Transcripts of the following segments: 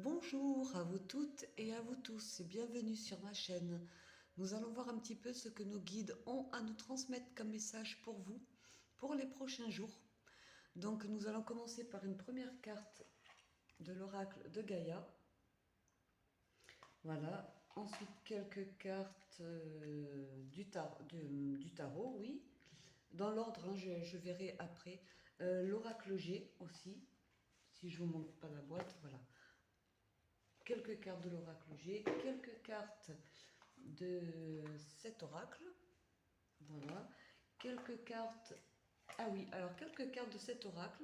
Bonjour à vous toutes et à vous tous et bienvenue sur ma chaîne. Nous allons voir un petit peu ce que nos guides ont à nous transmettre comme message pour vous, pour les prochains jours. Donc nous allons commencer par une première carte de l'oracle de Gaïa. Voilà. Ensuite quelques cartes du tarot, oui. Dans l'ordre, hein, je verrai après. L'oracle G aussi, si je vous montre pas la boîte, voilà. Quelques cartes de l'oracle G, quelques cartes de cet oracle. Voilà. Quelques cartes. Ah oui, alors quelques cartes de cet oracle.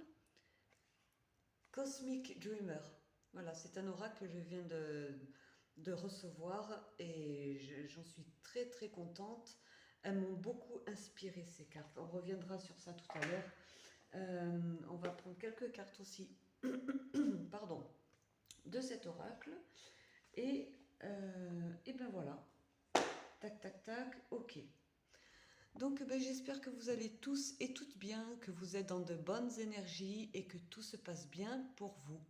Cosmic Dreamer. Voilà, c'est un oracle que je viens de recevoir et j'en suis très très contente. Elles m'ont beaucoup inspiré ces cartes. On reviendra sur ça tout à l'heure. On va prendre quelques cartes aussi, pardon, de cet oracle. Et ben voilà. Tac, tac, tac, ok. Donc ben, j'espère que vous allez tous et toutes bien, que vous êtes dans de bonnes énergies et que tout se passe bien pour vous.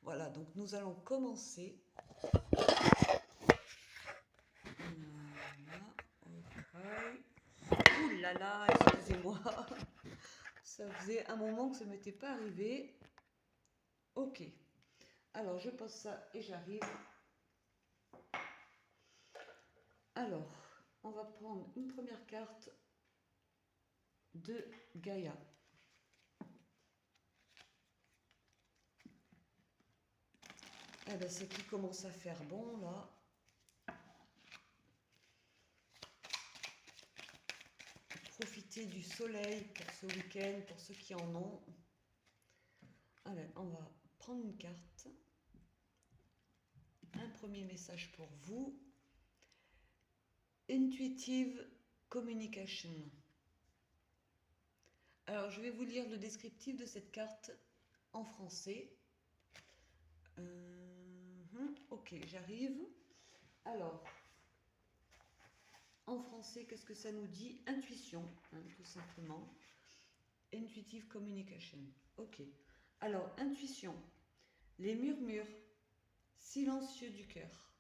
Voilà, donc nous allons commencer. Voilà, ok. Ouh là là, excusez-moi. Ça faisait un moment que ça ne m'était pas arrivé. Ok. Alors je pose ça et j'arrive. Alors, on va prendre une première carte de Gaïa. Eh ben, c'est qui commence à faire bon là. Profiter du soleil pour ce week-end, pour ceux qui en ont. Allez, on va prendre une carte. Un premier message pour vous. Intuitive Communication. Alors, je vais vous lire le descriptif de cette carte en français. Ok, j'arrive. Alors, en français, qu'est-ce que ça nous dit? Intuition, hein, tout simplement. Intuitive Communication. Ok. Alors, intuition. Les murmures silencieux du cœur.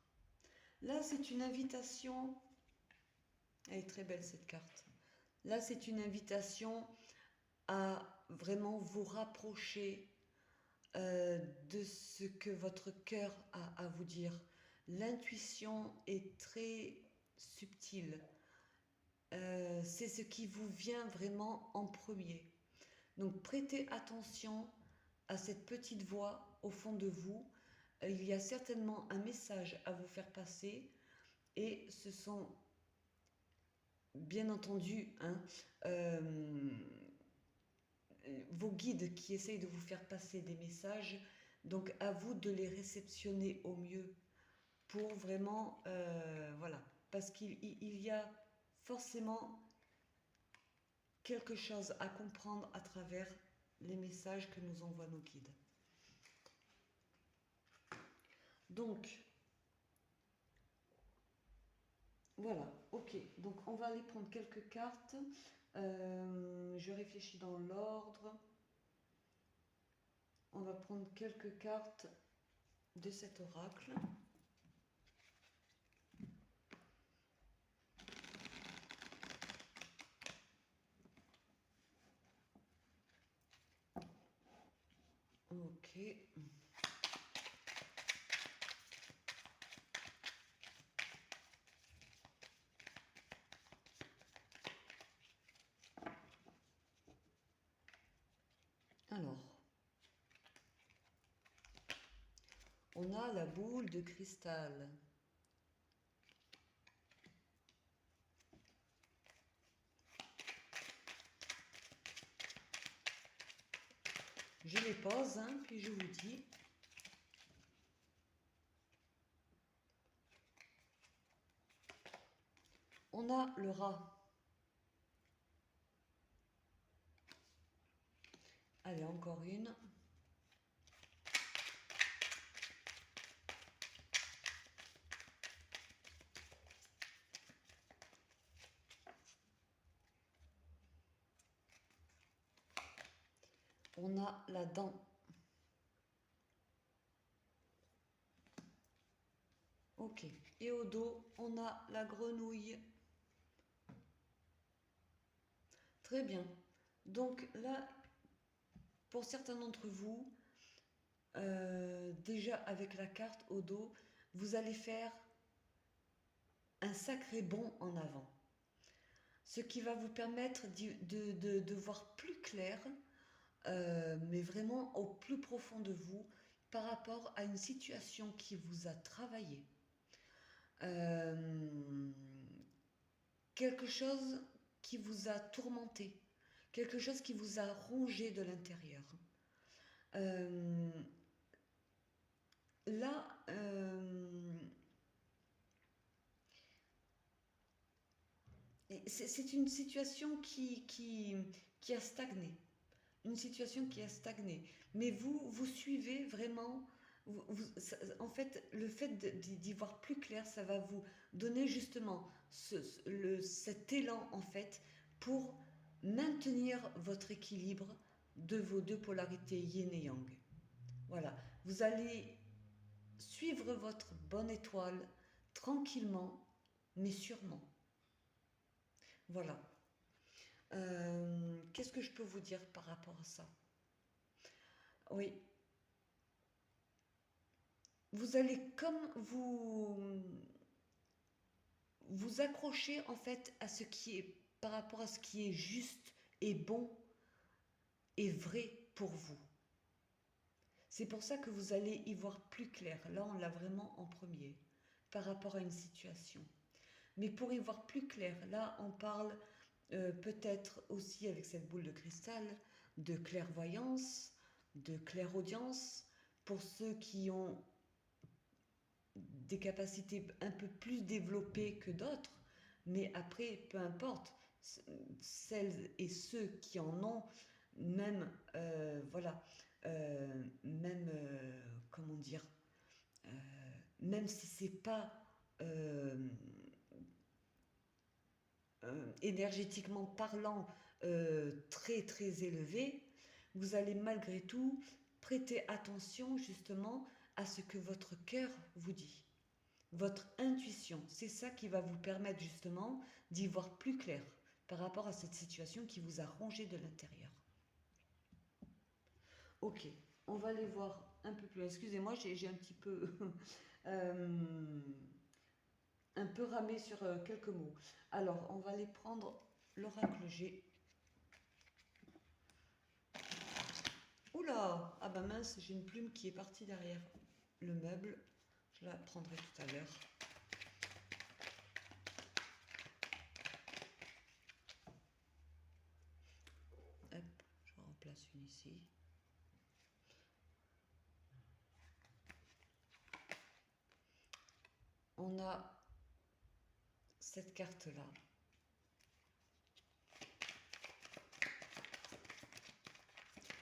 Là, c'est une invitation. Elle est très belle cette carte. Là, c'est une invitation à vraiment vous rapprocher de ce que votre cœur a à vous dire. L'intuition est très subtile. C'est ce qui vous vient vraiment en premier. Donc prêtez attention à cette petite voix au fond de vous. Il y a certainement un message à vous faire passer et ce sont bien entendu vos guides qui essayent de vous faire passer des messages. Donc à vous de les réceptionner au mieux pour vraiment, voilà, parce qu'il y a forcément quelque chose à comprendre à travers les messages que nous envoient nos guides. Donc, voilà, ok. Donc, on va aller prendre quelques cartes. Je réfléchis dans l'ordre. On va prendre quelques cartes de cet oracle. Ok. Alors, on a la boule de cristal. Je les pose, hein, puis je vous dis. On a le rat. Allez, encore une. On a la dent. Ok. Et au dos, on a la grenouille. Très bien. Donc là, pour certains d'entre vous, déjà avec la carte au dos, vous allez faire un sacré bond en avant. Ce qui va vous permettre de voir plus clair, mais vraiment au plus profond de vous, par rapport à une situation qui vous a travaillé. Euh, Quelque chose qui vous a tourmenté, quelque chose qui vous a rongé de l'intérieur. Euh, Là, c'est une situation qui a stagné. Une situation qui a stagné. Mais vous suivez vraiment. En fait, le fait d'y voir plus clair, ça va vous donner justement cet élan, en fait, pour maintenir votre équilibre de vos deux polarités yin et yang. Voilà. Vous allez suivre votre bonne étoile tranquillement, mais sûrement. Voilà. Qu'est-ce que je peux vous dire par rapport à ça? Oui, vous allez comme vous accrocher en fait à ce qui est par rapport à ce qui est juste et bon et vrai pour vous. C'est pour ça que vous allez y voir plus clair. Là, on l'a vraiment en premier par rapport à une situation. Mais pour y voir plus clair, là, on parle peut-être aussi avec cette boule de cristal de clairvoyance, de clairaudience pour ceux qui ont des capacités un peu plus développées que d'autres, mais après, peu importe, celles et ceux qui en ont, même, voilà, même, comment dire, euh, même si c'est pas euh, énergétiquement parlant très très élevé, vous allez malgré tout prêter attention justement à ce que votre cœur vous dit. Votre intuition, c'est ça qui va vous permettre justement d'y voir plus clair par rapport à cette situation qui vous a rongé de l'intérieur. Ok, on va aller voir un peu plus. Excusez-moi, j'ai un petit peu euh, un peu ramé sur quelques mots. Alors, on va aller prendre l'oracle G. Oula, ah bah mince, j'ai une plume qui est partie derrière le meuble. Je la prendrai tout à l'heure. Hop, je remplace une ici. On a cette carte-là.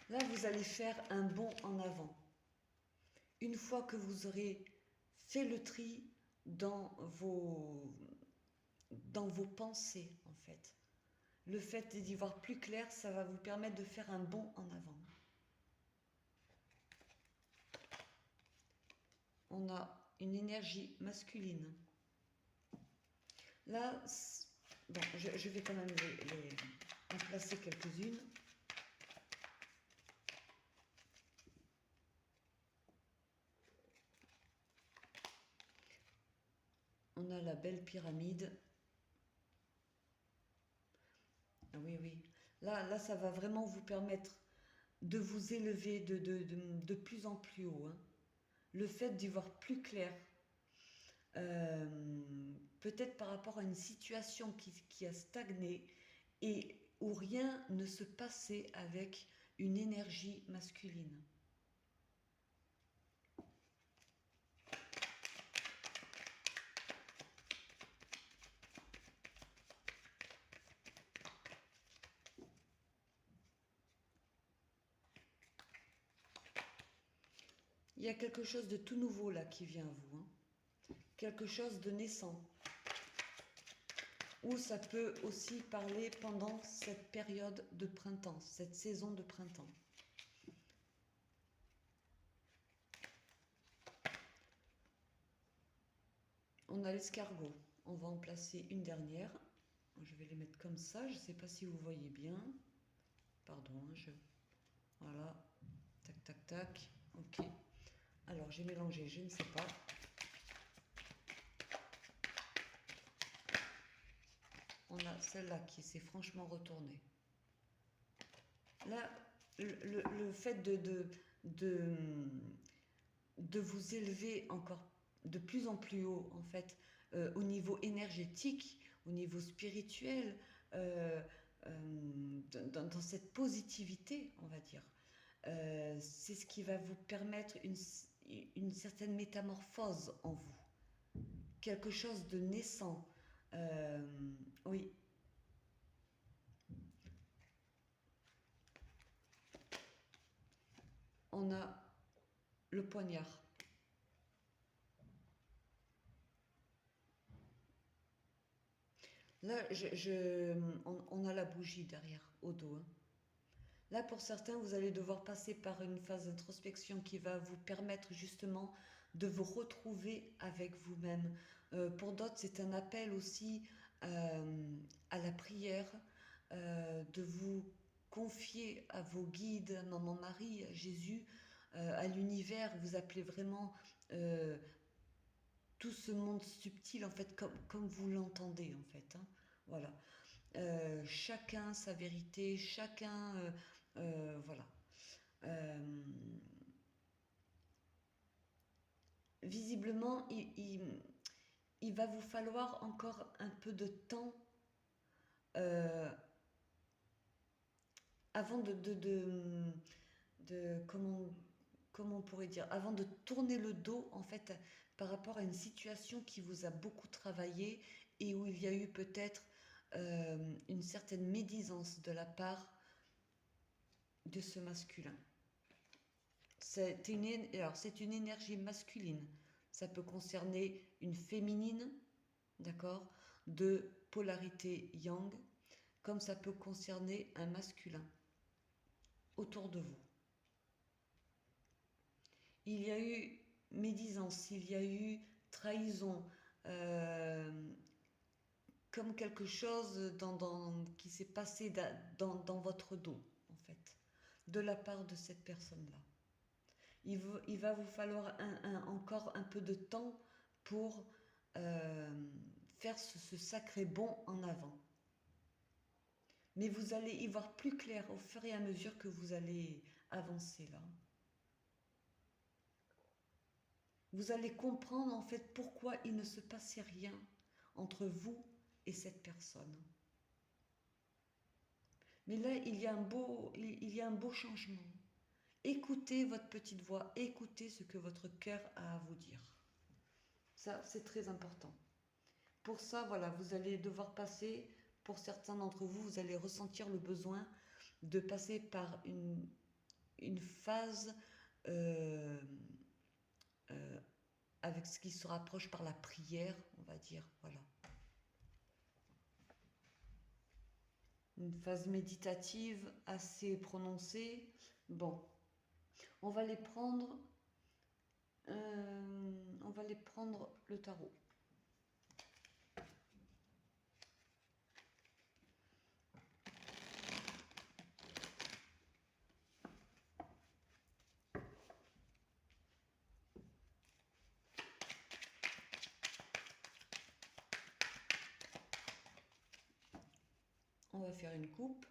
Là, vous allez faire un bond en avant. Une fois que vous aurez fait le tri dans vos pensées, en fait. Le fait d'y voir plus clair, ça va vous permettre de faire un bond en avant. On a une énergie masculine. Là, bon, je vais quand même en placer quelques-unes. On a la belle pyramide. Ah oui, oui. Là, ça va vraiment vous permettre de vous élever de plus en plus haut. Hein. Le fait d'y voir plus clair, euh, peut-être par rapport à une situation qui a stagné et où rien ne se passait avec une énergie masculine. Il y a quelque chose de tout nouveau là qui vient à vous. Hein. Quelque chose de naissant. Ou ça peut aussi parler pendant cette période de printemps, cette saison de printemps. on a l'escargot. On va en placer une dernière. Je vais les mettre comme ça. Je ne sais pas si vous voyez bien. Pardon, voilà. Tac, tac, tac. Ok. Alors, j'ai mélangé, je ne sais pas. On a celle-là qui s'est franchement retournée. Là, le fait de vous élever encore de plus en plus haut, en fait, au niveau énergétique, au niveau spirituel, euh, dans cette positivité, on va dire. C'est ce qui va vous permettre une certaine métamorphose en vous, quelque chose de naissant. Euh, oui, on a le poignard. Là, on a la bougie derrière, au dos, hein. Là, pour certains, vous allez devoir passer par une phase d'introspection qui va vous permettre justement de vous retrouver avec vous-même. Pour d'autres, c'est un appel aussi à la prière, de vous confier à vos guides, à Maman Marie, à Jésus, à l'univers. Vous appelez vraiment euh, tout ce monde subtil, en fait, comme vous l'entendez, en fait, hein. Voilà. Chacun sa vérité, chacun, voilà. Euh, Visiblement, il va vous falloir encore un peu de temps euh, avant comment on pourrait dire, avant de tourner le dos en fait par rapport à une situation qui vous a beaucoup travaillé et où il y a eu peut-être une certaine médisance de la part de ce masculin. C'est une énergie masculine. Ça peut concerner une féminine, d'accord, de polarité yang, comme ça peut concerner un masculin autour de vous. Il y a eu médisance, il y a eu trahison, euh, comme quelque chose qui s'est passé dans votre dos, en fait, de la part de cette personne-là. Il va vous falloir encore un peu de temps pour euh, faire ce sacré bond en avant. Mais vous allez y voir plus clair au fur et à mesure que vous allez avancer là. Vous allez comprendre en fait pourquoi il ne se passait rien entre vous et cette personne. Mais là, il y a un beau changement. Écoutez votre petite voix, écoutez ce que votre cœur a à vous dire. Ça, c'est très important. Pour ça, voilà, vous allez devoir passer, pour certains d'entre vous, vous allez ressentir le besoin de passer par une phase euh, euh, avec ce qui se rapproche par la prière, on va dire, voilà. Une phase méditative assez prononcée. Bon, on va les prendre, on va les prendre le tarot. On va faire une coupe.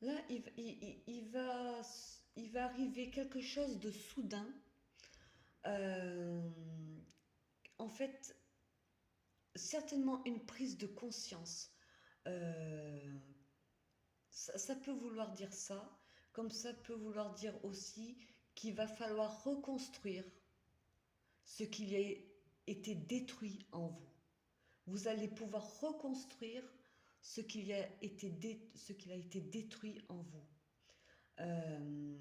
Là, il va arriver quelque chose de soudain. Euh, En fait, certainement une prise de conscience. Euh, ça peut vouloir dire ça, comme ça peut vouloir dire aussi qu'il va falloir reconstruire ce qui a été détruit en vous. Vous allez pouvoir reconstruire ce qui a été détruit en vous. Euh,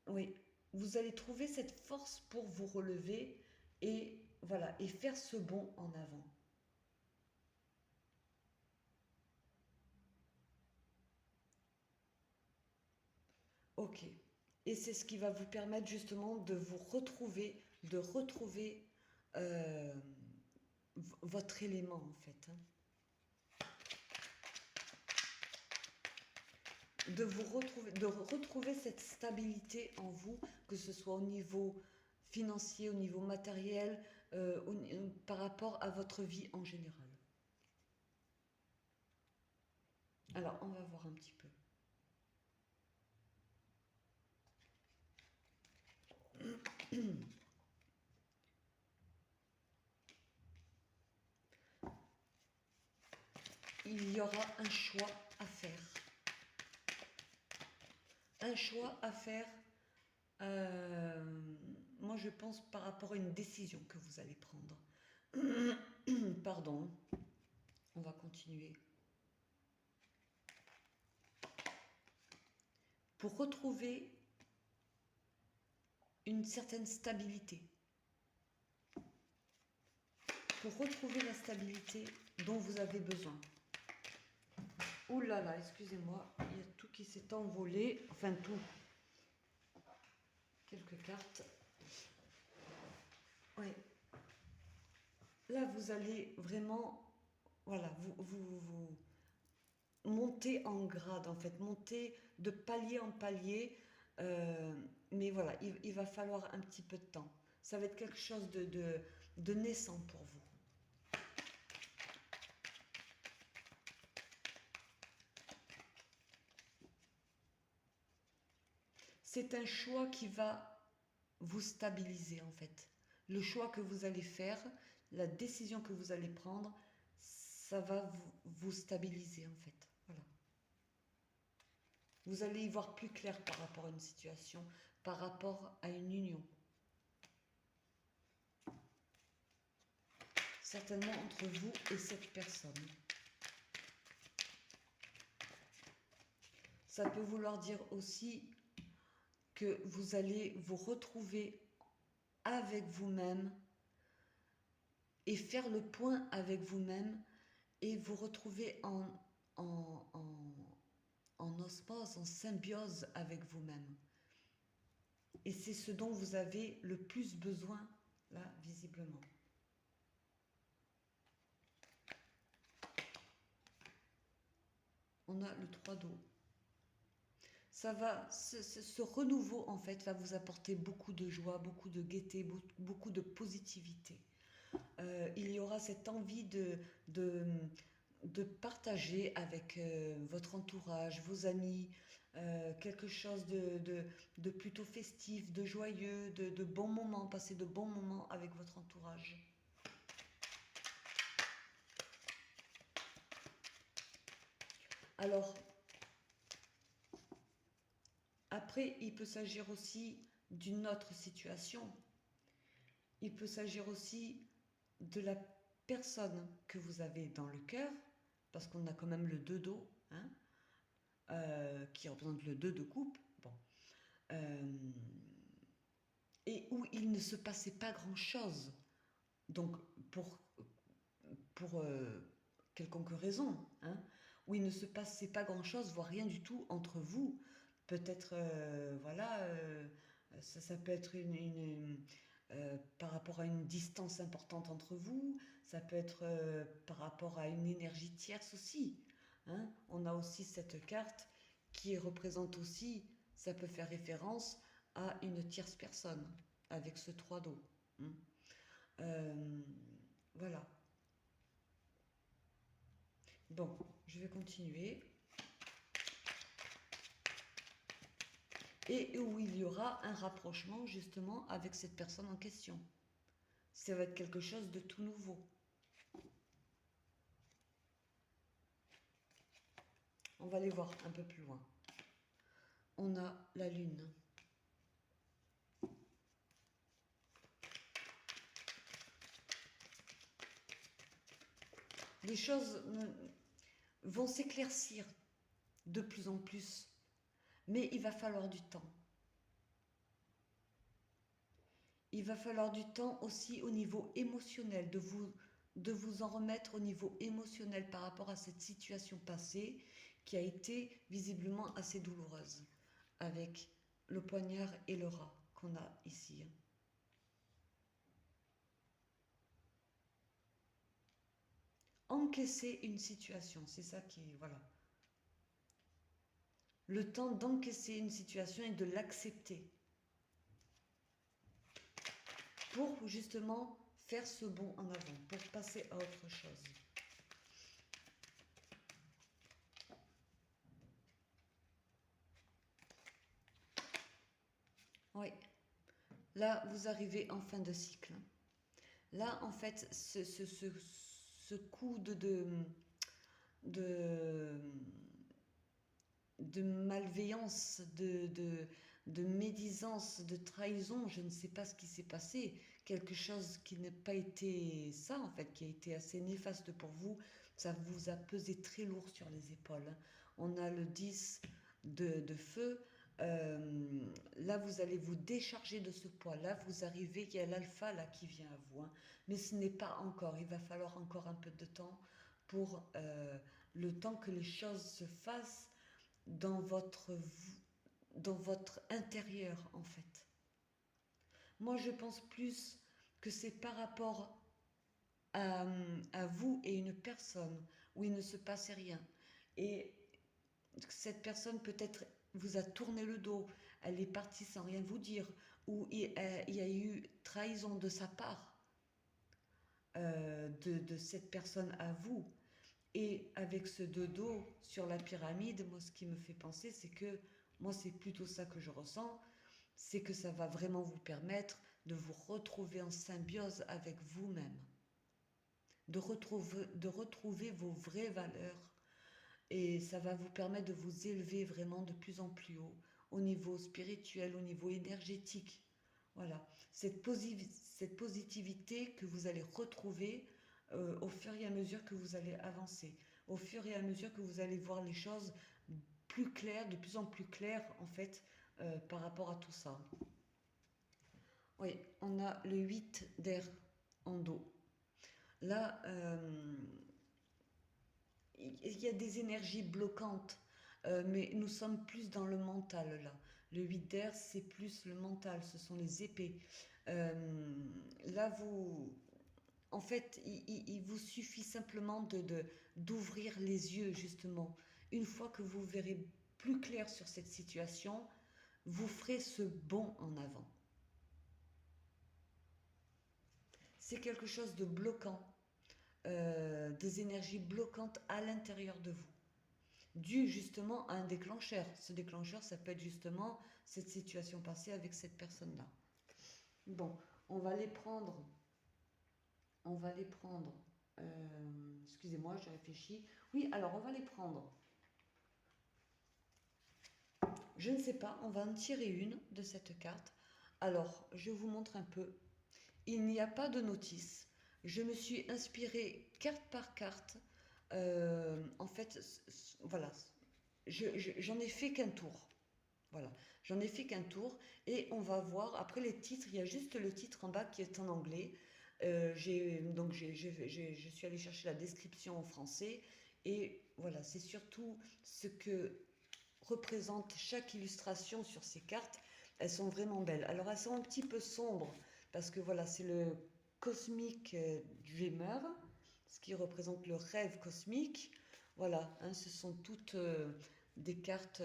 oui, vous allez trouver cette force pour vous relever et voilà et faire ce bond en avant. Ok. Et c'est ce qui va vous permettre justement de vous retrouver, de retrouver euh, votre élément en fait, hein. De vous retrouver, de retrouver cette stabilité en vous, que ce soit au niveau financier, au niveau matériel, par rapport à votre vie en général. Alors, on va voir un petit peu. Il y aura un choix à faire. Un choix à faire, moi je pense par rapport à une décision que vous allez prendre. Pardon, on va continuer. Pour retrouver une certaine stabilité. Pour retrouver la stabilité dont vous avez besoin. Ouh là là, excusez-moi, il y a tout qui s'est envolé. Enfin tout. Quelques cartes. Oui. Là, vous allez vraiment, voilà, vous monter en grade, en fait, monter de palier en palier. Mais voilà, il va falloir un petit peu de temps. Ça va être quelque chose de naissant pour vous. C'est un choix qui va vous stabiliser, en fait. Le choix que vous allez faire, la décision que vous allez prendre, ça va vous stabiliser, en fait. Voilà. Vous allez y voir plus clair par rapport à une situation, par rapport à une union. Certainement entre vous et cette personne. Ça peut vouloir dire aussi que vous allez vous retrouver avec vous-même et faire le point avec vous-même et vous retrouver en, en osmose, en symbiose avec vous-même. Et c'est ce dont vous avez le plus besoin, là, visiblement. On a le 3 d'eau. Ça va, ce renouveau, en fait, va vous apporter beaucoup de joie, beaucoup de gaieté, beaucoup de positivité. Il y aura cette envie de partager avec votre entourage, vos amis, quelque chose de plutôt festif, de joyeux, de bons moments, passer de bons moments avec votre entourage. Alors, après, il peut s'agir aussi d'une autre situation. Il peut s'agir aussi de la personne que vous avez dans le cœur, parce qu'on a quand même le 2 d'eau, hein, qui représente le 2 de coupe, bon, et où il ne se passait pas grand-chose. Donc, pour quelconque raison, hein, où il ne se passait pas grand-chose, voire rien du tout entre vous. Peut-être, voilà, ça peut être par rapport à une distance importante entre vous, ça peut être par rapport à une énergie tierce aussi, hein. On a aussi cette carte qui représente aussi, ça peut faire référence à une tierce personne, avec ce 3 d'eau, hein. Voilà. Bon, je vais continuer. Et où il y aura un rapprochement justement avec cette personne en question. Ça va être quelque chose de tout nouveau. On va aller voir un peu plus loin. On a la lune. Les choses vont s'éclaircir de plus en plus, mais il va falloir du temps. Il va falloir du temps aussi au niveau émotionnel, de vous en remettre au niveau émotionnel par rapport à cette situation passée qui a été visiblement assez douloureuse. avec le poignard et le rat qu'on a ici. Encaisser une situation, c'est ça qui est, voilà. Le temps d'encaisser une situation et de l'accepter pour justement faire ce bond en avant, pour passer à autre chose. Oui, là vous arrivez en fin de cycle. Là en fait, ce coup de, de malveillance, de médisance, de trahison, je ne sais pas ce qui s'est passé, quelque chose qui n'a pas été ça en fait, qui a été assez néfaste pour vous, ça vous a pesé très lourd sur les épaules. On a le 10 de feu, là vous allez vous décharger de ce poids, là vous arrivez, il y a l'alpha là qui vient à vous, hein. Mais ce n'est pas encore, il va falloir encore un peu de temps pour le temps que les choses se fassent dans dans votre intérieur en fait. Moi je pense plus que c'est par rapport à, à vous et une personne où il ne se passait rien. Et cette personne peut-être vous a tourné le dos, elle est partie sans rien vous dire, ou il y a eu trahison de sa part, de cette personne à vous. Et avec ce dodo sur la pyramide, moi ce qui me fait penser, c'est que moi c'est plutôt ça que je ressens, c'est que ça va vraiment vous permettre de vous retrouver en symbiose avec vous-même, de retrouver vos vraies valeurs, et ça va vous permettre de vous élever vraiment de plus en plus haut, au niveau spirituel, au niveau énergétique. Voilà, cette positivité que vous allez retrouver au fur et à mesure que vous allez avancer, au fur et à mesure que vous allez voir les choses plus claires, de plus en plus claires en fait, par rapport à tout ça. Oui, on a le 8 d'air en dos. Là, il y a des énergies bloquantes, mais nous sommes plus dans le mental là. Le 8 d'air, c'est plus le mental, ce sont les épées. Là, en fait, il vous suffit simplement d'ouvrir les yeux, justement. Une fois que vous verrez plus clair sur cette situation, vous ferez ce bond en avant. C'est quelque chose de bloquant, des énergies bloquantes à l'intérieur de vous, dû justement à un déclencheur. Ce déclencheur, ça peut être justement cette situation passée avec cette personne-là. Bon, on va les prendre. On va les prendre. Excusez-moi, je réfléchis. Oui, alors on va les prendre. Je ne sais pas, on va en tirer une de cette carte. Alors, je vous montre un peu. Il n'y a pas de notice. Je me suis inspirée carte par carte. En fait, voilà, j'en ai fait qu'un tour. Voilà, j'en ai fait qu'un tour et on va voir. Après les titres, il y a juste le titre en bas qui est en anglais. Je suis allée chercher la description en français et voilà, c'est surtout ce que représente chaque illustration sur ces cartes. Elles sont vraiment belles. Alors elles sont un petit peu sombres parce que voilà, c'est le Cosmic Dreamer, ce qui représente le rêve cosmique. Voilà, hein, ce sont toutes des cartes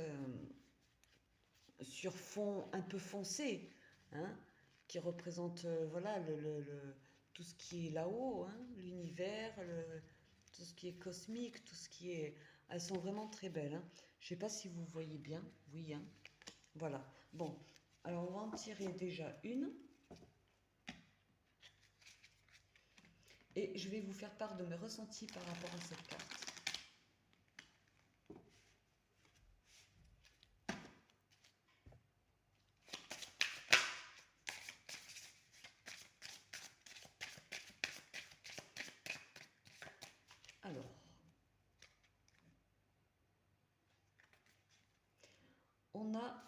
sur fond un peu foncé, hein, qui représentent voilà, tout ce qui est là-haut, hein, l'univers, tout ce qui est cosmique, tout ce qui est... Elles sont vraiment très belles. Hein. Je ne sais pas si vous voyez bien. Oui, hein. Voilà. Bon, alors on va en tirer déjà une. Et je vais vous faire part de mes ressentis par rapport à cette carte. Alors, on a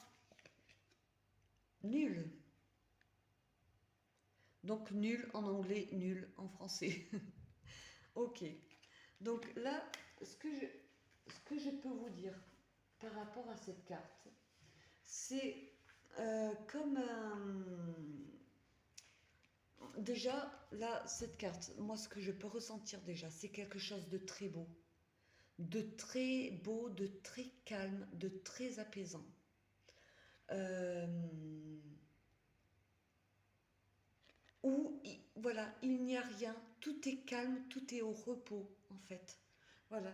nul. Donc nul en anglais, nul en français. Ok. Donc là, ce que je peux vous dire par rapport à cette carte, C'est comme un... Déjà, là, cette carte, moi, ce que je peux ressentir déjà, c'est quelque chose de très beau. De très beau, de très calme, de très apaisant. Euh, où, voilà, il n'y a rien, tout est calme, tout est au repos, en fait. Voilà.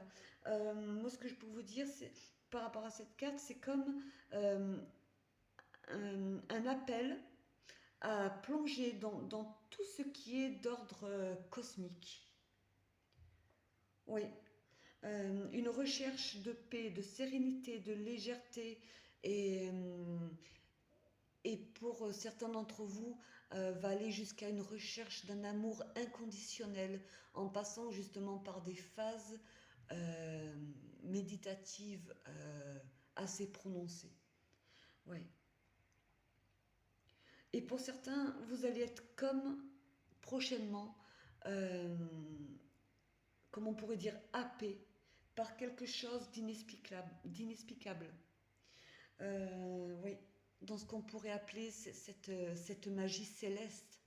Moi, ce que je peux vous dire, c'est, par rapport à cette carte, c'est comme euh, un appel à plonger dans tout ce qui est d'ordre cosmique. Oui, une recherche de paix, de sérénité, de légèreté et pour certains d'entre vous va aller jusqu'à une recherche d'un amour inconditionnel en passant justement par des phases euh, méditatives assez prononcées. Oui. Et pour certains, vous allez être comme prochainement, euh, comme on pourrait dire, happé par quelque chose d'inexplicable. Oui, dans ce qu'on pourrait appeler cette magie céleste.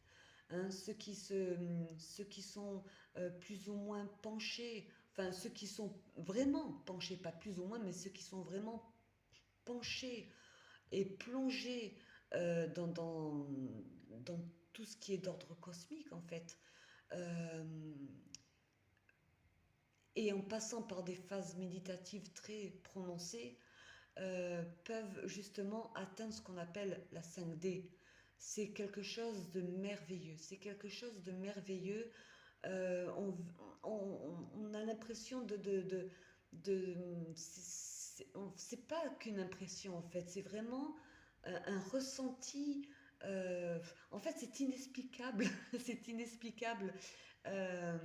Hein, ceux qui sont plus ou moins penchés, enfin ceux qui sont vraiment penchés, pas plus ou moins, mais ceux qui sont vraiment penchés et plongés dans tout ce qui est d'ordre cosmique en fait. Euh, et en passant par des phases méditatives très prononcées, peuvent justement atteindre ce qu'on appelle la 5D. C'est quelque chose de merveilleux. C'est quelque chose de merveilleux. Euh, on, on a l'impression de c'est pas qu'une impression en fait. C'est vraiment un ressenti. euh, En fait, c'est inexplicable. C'est inexplicable. Euh,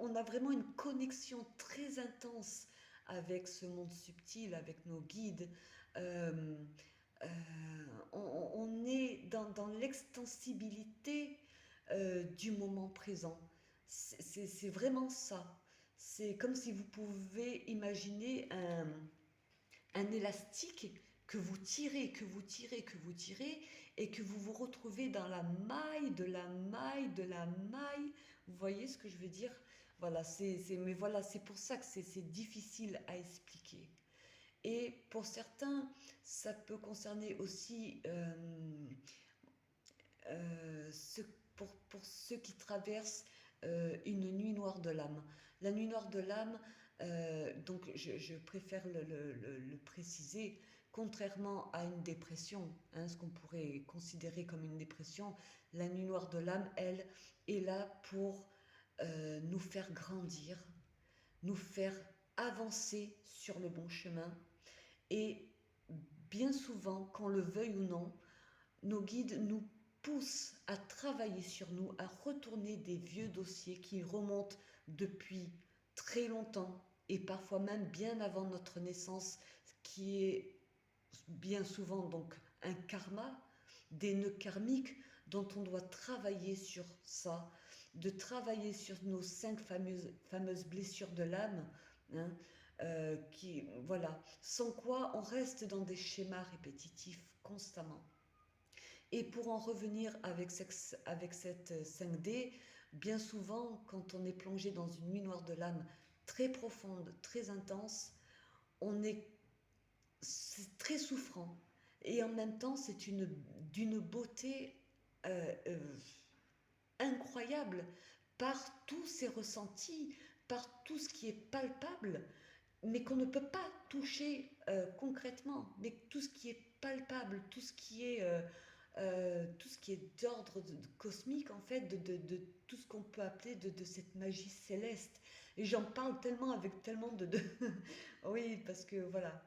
on a vraiment une connexion très intense avec ce monde subtil, avec nos guides. Euh, euh, on est dans l'extensibilité du moment présent. C'est vraiment ça. C'est comme si vous pouvez imaginer un élastique que vous tirez, que vous tirez, que vous tirez, et que vous vous retrouvez dans la maille, de la maille, de la maille. Vous voyez ce que je veux dire? Voilà, mais voilà, c'est pour ça que c'est difficile à expliquer. Et pour certains, ça peut concerner aussi pour ceux qui traversent une nuit noire de l'âme. La nuit noire de l'âme, donc je préfère le préciser, contrairement à une dépression, hein, ce qu'on pourrait considérer comme une dépression, la nuit noire de l'âme, elle, est là pour nous faire grandir, nous faire avancer sur le bon chemin. Et bien souvent, qu'on le veuille ou non, nos guides nous poussent à travailler sur nous, à retourner des vieux dossiers qui remontent depuis très longtemps et parfois même bien avant notre naissance, qui est bien souvent donc un karma, des nœuds karmiques dont on doit travailler sur ça, de travailler sur nos 5 fameuses blessures de l'âme, hein, voilà, sans quoi on reste dans des schémas répétitifs constamment. Et pour en revenir avec cette 5D, bien souvent, quand on est plongé dans une nuit noire de l'âme très profonde, très intense, c'est très souffrant. Et en même temps, c'est d'une beauté euh, euh, incroyable par tous ces ressentis, par tout ce qui est palpable, mais qu'on ne peut pas toucher concrètement, mais tout ce qui est palpable, tout ce qui est d'ordre cosmique, en fait, de tout ce qu'on peut appeler de cette magie céleste. Et j'en parle tellement avec tellement oui, parce que voilà.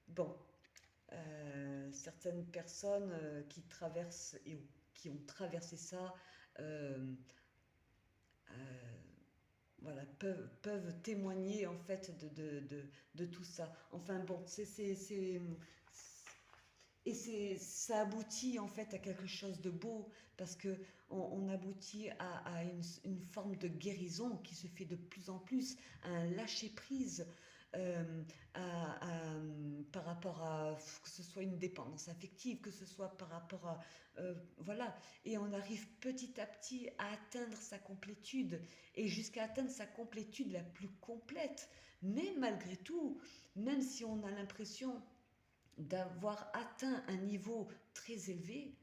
Bon, certaines personnes qui traversent et qui ont traversé ça, euh, euh, voilà, peuvent témoigner en fait de tout ça. Enfin bon, ça aboutit en fait à quelque chose de beau parce que on aboutit à une forme de guérison qui se fait de plus en plus, à un lâcher prise par rapport à que ce soit une dépendance affective, que ce soit par rapport à voilà, et on arrive petit à petit à atteindre sa complétude et jusqu'à atteindre sa complétude la plus complète. Mais malgré tout, même si on a l'impression d'avoir atteint un niveau très élevé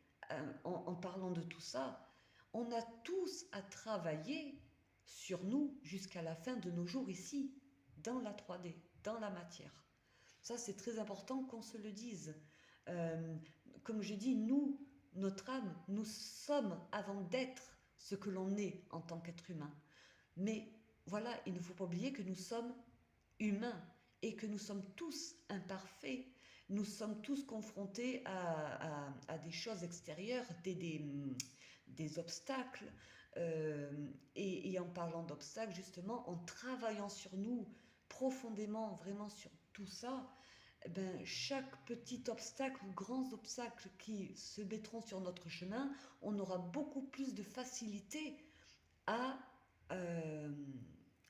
en parlant de tout ça, on a tous à travailler sur nous jusqu'à la fin de nos jours ici, dans la 3D, dans la matière. Ça, c'est très important qu'on se le dise. Euh, Comme je dis, nous, notre âme, nous sommes avant d'être ce que l'on est en tant qu'être humain. Mais voilà, il ne faut pas oublier que nous sommes humains et que nous sommes tous imparfaits. Nous sommes tous confrontés à des choses extérieures, des obstacles. Et en parlant d'obstacles, justement, en travaillant sur nous profondément, vraiment sur tout ça, ben, chaque petit obstacle ou grands obstacles qui se mettront sur notre chemin, on aura beaucoup plus de facilité à, euh,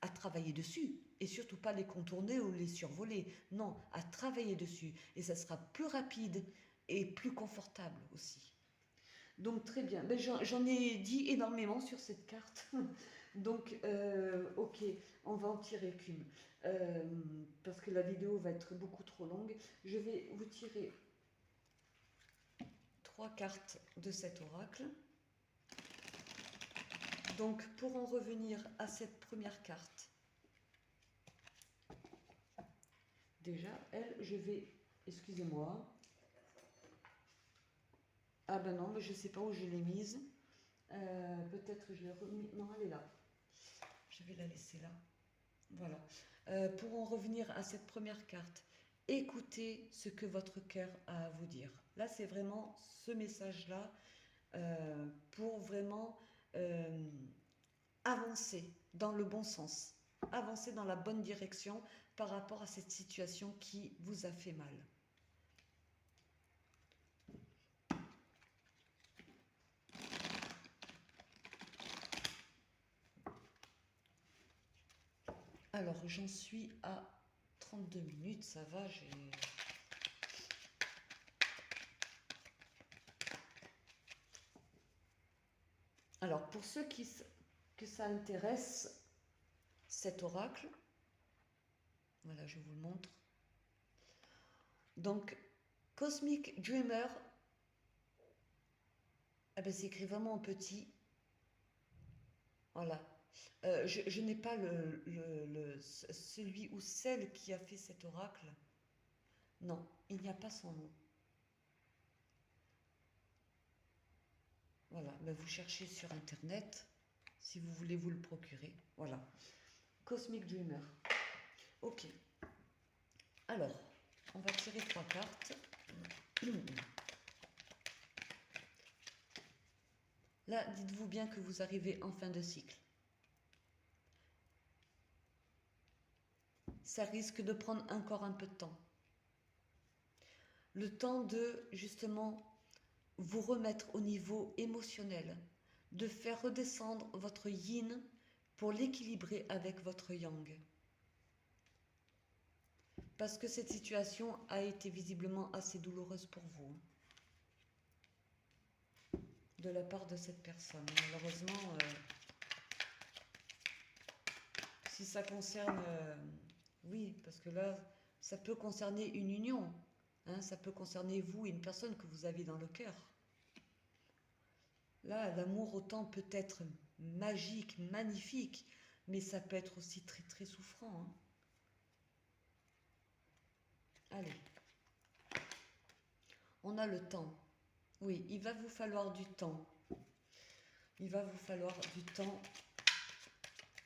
à travailler dessus. Et surtout pas les contourner ou les survoler. Non, à travailler dessus. Et ça sera plus rapide et plus confortable aussi. Donc très bien. Ben, j'en ai dit énormément sur cette carte. Donc ok, on va en tirer qu'une. Parce que la vidéo va être beaucoup trop longue. Je vais vous tirer 3 cartes de cet oracle. Donc pour en revenir à cette première carte, déjà, elle, je vais... Excusez-moi. Ah ben non, mais je ne sais pas où je l'ai mise. Peut-être que je l'ai remis... Non, elle est là. Je vais la laisser là. Voilà. Pour en revenir à cette première carte, écoutez ce que votre cœur a à vous dire. Là, c'est vraiment ce message-là pour vraiment avancer dans le bon sens, avancer dans la bonne direction par rapport à cette situation qui vous a fait mal. Alors, j'en suis à 32 minutes, ça va, j'ai... Alors, pour ceux que ça intéresse, cet oracle, voilà, je vous le montre. Donc, Cosmic Dreamer, eh ben, c'est écrit vraiment en petit. Voilà. Je n'ai pas celui ou celle qui a fait cet oracle. Non, il n'y a pas son nom. Voilà, ben, vous cherchez sur Internet si vous voulez vous le procurer. Voilà. Cosmic Dreamer. Ok. Alors, on va tirer 3 cartes. Là, dites-vous bien que vous arrivez en fin de cycle. Ça risque de prendre encore un peu de temps. Le temps de, justement, vous remettre au niveau émotionnel, de faire redescendre votre yin pour l'équilibrer avec votre yang. Parce que cette situation a été visiblement assez douloureuse pour vous. De la part de cette personne. Malheureusement, si ça concerne... oui, parce que là, ça peut concerner une union. Hein, ça peut concerner vous et une personne que vous avez dans le cœur. Là, l'amour autant peut être magique, magnifique, mais ça peut être aussi très très souffrant. Hein. Allez. On a le temps. Oui, il va vous falloir du temps. Il va vous falloir du temps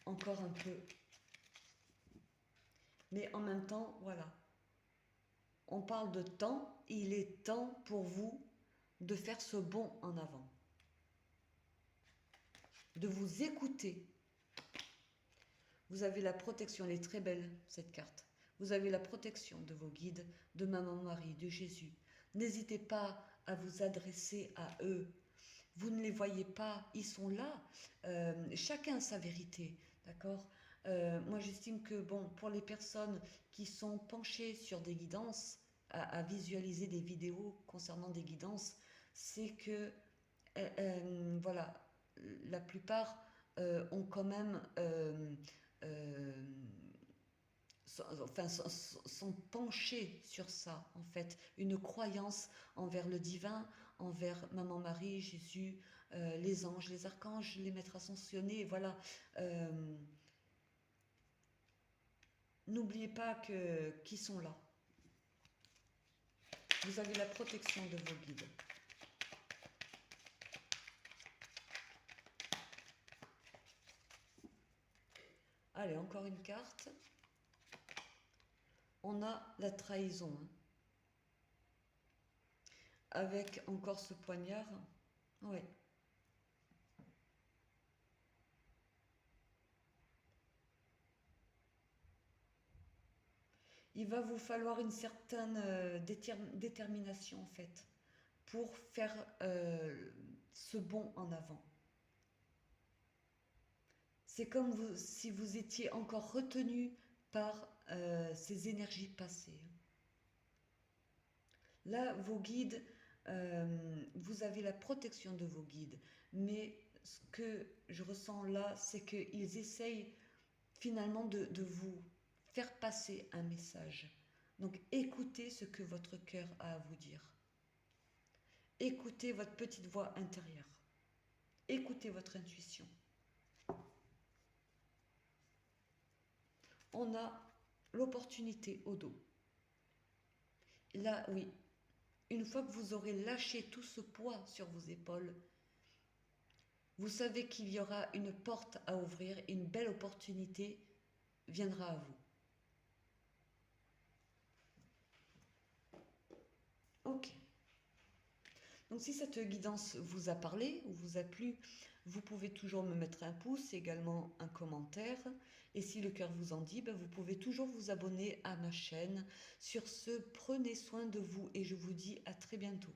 encore un peu. Mais en même temps, voilà. On parle de temps, il est temps pour vous de faire ce bond en avant. De vous écouter. Vous avez la protection, elle est très belle cette carte. Vous avez la protection de vos guides, de Maman Marie, de Jésus. N'hésitez pas à vous adresser à eux. Vous ne les voyez pas, ils sont là. Chacun a sa vérité, d'accord ? Moi, j'estime que, bon, pour les personnes qui sont penchées sur des guidances, à visualiser des vidéos concernant des guidances, c'est que, voilà, la plupart ont quand même, euh, enfin, sont penchés sur ça, en fait, une croyance envers le divin, envers Maman Marie, Jésus, les anges, les archanges, les maîtres ascensionnés, voilà. Euh, N'oubliez pas qu'ils sont là. Vous avez la protection de vos guides. Allez, encore une carte. On a la trahison, hein. Avec encore ce poignard. Ouais. Il va vous falloir une certaine détermination, en fait, pour faire ce bond en avant. C'est comme si vous étiez encore retenu par ces énergies passées. Là, vos guides, vous avez la protection de vos guides, mais ce que je ressens là, c'est qu'ils essayent finalement de vous faire passer un message. Donc écoutez ce que votre cœur a à vous dire. Écoutez votre petite voix intérieure. Écoutez votre intuition. On a l'opportunité au dos. Là, oui, une fois que vous aurez lâché tout ce poids sur vos épaules, vous savez qu'il y aura une porte à ouvrir, une belle opportunité viendra à vous. Ok. Donc si cette guidance vous a parlé ou vous a plu, vous pouvez toujours me mettre un pouce, également un commentaire. Et si le cœur vous en dit, vous pouvez toujours vous abonner à ma chaîne. Sur ce, prenez soin de vous et je vous dis à très bientôt.